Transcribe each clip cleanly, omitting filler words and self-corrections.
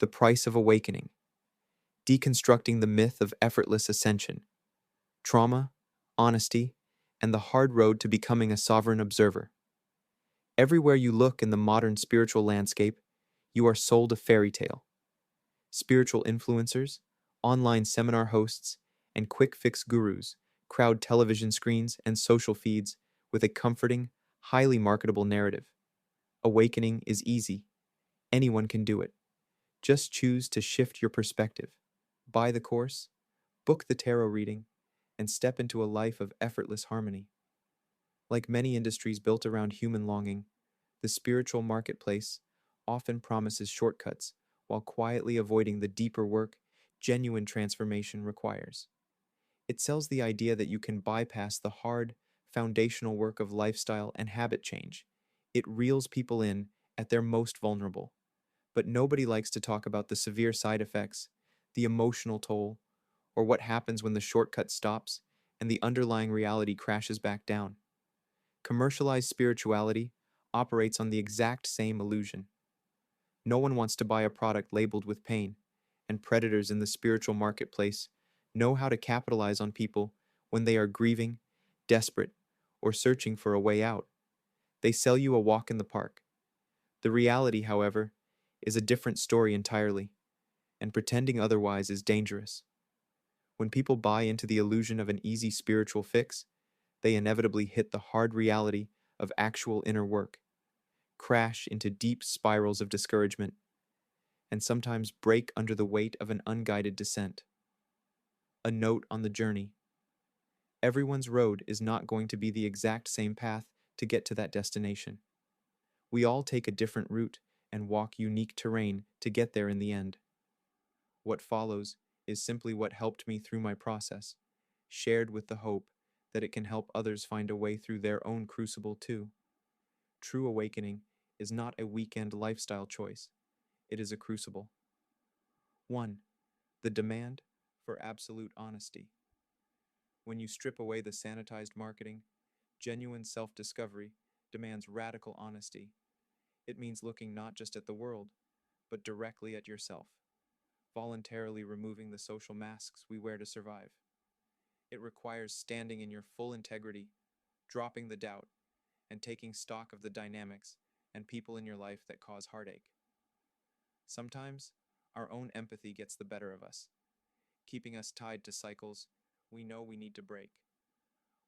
The Price of Awakening, deconstructing the myth of effortless ascension, trauma, honesty, and the hard road to becoming a sovereign observer. Everywhere you look in the modern spiritual landscape, you are sold a fairy tale. Spiritual influencers, online seminar hosts, and quick fix gurus crowd television screens and social feeds with a comforting, highly marketable narrative. Awakening is easy. Anyone can do it. Just choose to shift your perspective. Buy the course, book the tarot reading, and step into a life of effortless harmony. Like many industries built around human longing, the spiritual marketplace often promises shortcuts while quietly avoiding the deeper work genuine transformation requires. It sells the idea that you can bypass the hard, foundational work of lifestyle and habit change. It reels people in at their most vulnerable. But nobody likes to talk about the severe side effects, the emotional toll, or what happens when the shortcut stops and the underlying reality crashes back down. Commercialized spirituality operates on the exact same illusion. No one wants to buy a product labeled with pain, and predators in the spiritual marketplace know how to capitalize on people when they are grieving, desperate, or searching for a way out. They sell you a walk in the park. The reality, however, is a different story entirely, and pretending otherwise is dangerous. When people buy into the illusion of an easy spiritual fix, they inevitably hit the hard reality of actual inner work, crash into deep spirals of discouragement, and sometimes break under the weight of an unguided descent. A note on the journey. Everyone's road is not going to be the exact same path to get to that destination. We all take a different route and walk unique terrain to get there in the end. What follows is simply what helped me through my process, shared with the hope that it can help others find a way through their own crucible too. True awakening is not a weekend lifestyle choice, it is a crucible. 1. The demand for absolute honesty. When you strip away the sanitized marketing, genuine self discovery demands radical honesty. It means looking not just at the world, but directly at yourself, voluntarily removing the social masks we wear to survive. It requires standing in your full integrity, dropping the doubt, and taking stock of the dynamics and people in your life that cause heartache. Sometimes, our own empathy gets the better of us, keeping us tied to cycles we know we need to break.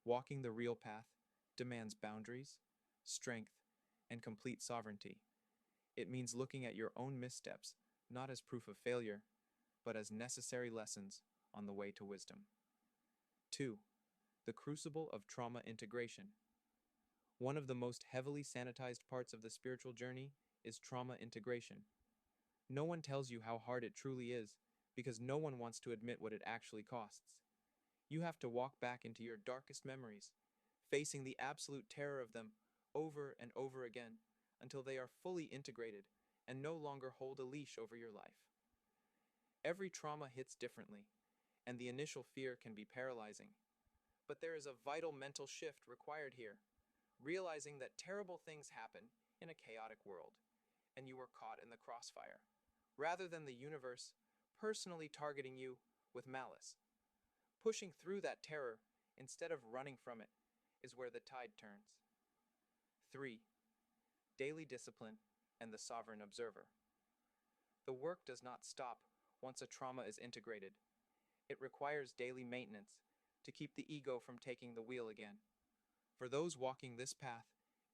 Walking the real path demands boundaries, strength, and complete sovereignty. It means looking at your own missteps not as proof of failure, but as necessary lessons on the way to wisdom. 2. The crucible of trauma integration. One of the most heavily sanitized parts of the spiritual journey is trauma integration. No one tells you how hard it truly is because no one wants to admit what it actually costs. You have to walk back into your darkest memories, facing the absolute terror of them over and over again until they are fully integrated and no longer hold a leash over your life. Every trauma hits differently, and the initial fear can be paralyzing. But there is a vital mental shift required here, realizing that terrible things happen in a chaotic world, and you are caught in the crossfire, rather than the universe personally targeting you with malice. Pushing through that terror instead of running from it is where the tide turns. 3. Daily discipline and the sovereign observer. The work does not stop once a trauma is integrated. It requires daily maintenance to keep the ego from taking the wheel again. For those walking this path,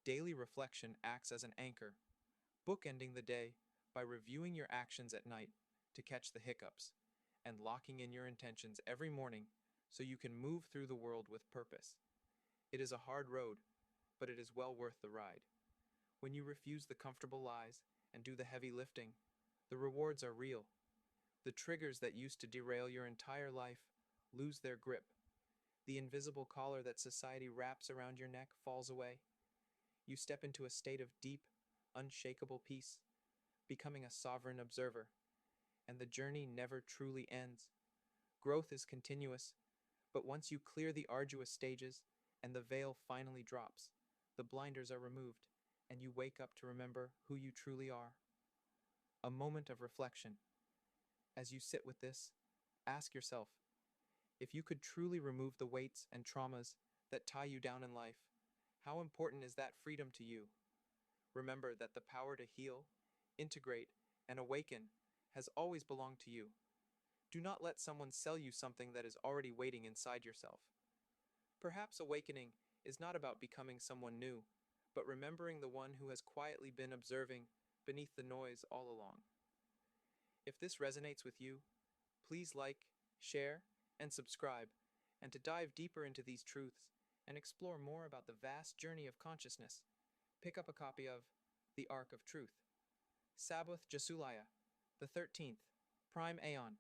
daily reflection acts as an anchor, bookending the day by reviewing your actions at night to catch the hiccups, and locking in your intentions every morning so you can move through the world with purpose. It is a hard road, but it is well worth the ride. When you refuse the comfortable lies and do the heavy lifting, the rewards are real. The triggers that used to derail your entire life lose their grip. The invisible collar that society wraps around your neck falls away. You step into a state of deep, unshakable peace, becoming a sovereign observer, and the journey never truly ends. Growth is continuous, but once you clear the arduous stages and the veil finally drops, the blinders are removed, and you wake up to remember who you truly are. a moment of reflection. As you sit with this, ask yourself, if you could truly remove the weights and traumas that tie you down in life, how important is that freedom to you? Remember that the power to heal, integrate, and awaken has always belonged to you. Do not let someone sell you something that is already waiting inside yourself. Perhaps awakening is not about becoming someone new, but remembering the one who has quietly been observing beneath the noise all along. If this resonates with you, please like, share, and subscribe, and to dive deeper into these truths and explore more about the vast journey of consciousness, pick up a copy of The Ark of Truth. Sabbath Jasulaya, the 13th, Prime Aeon,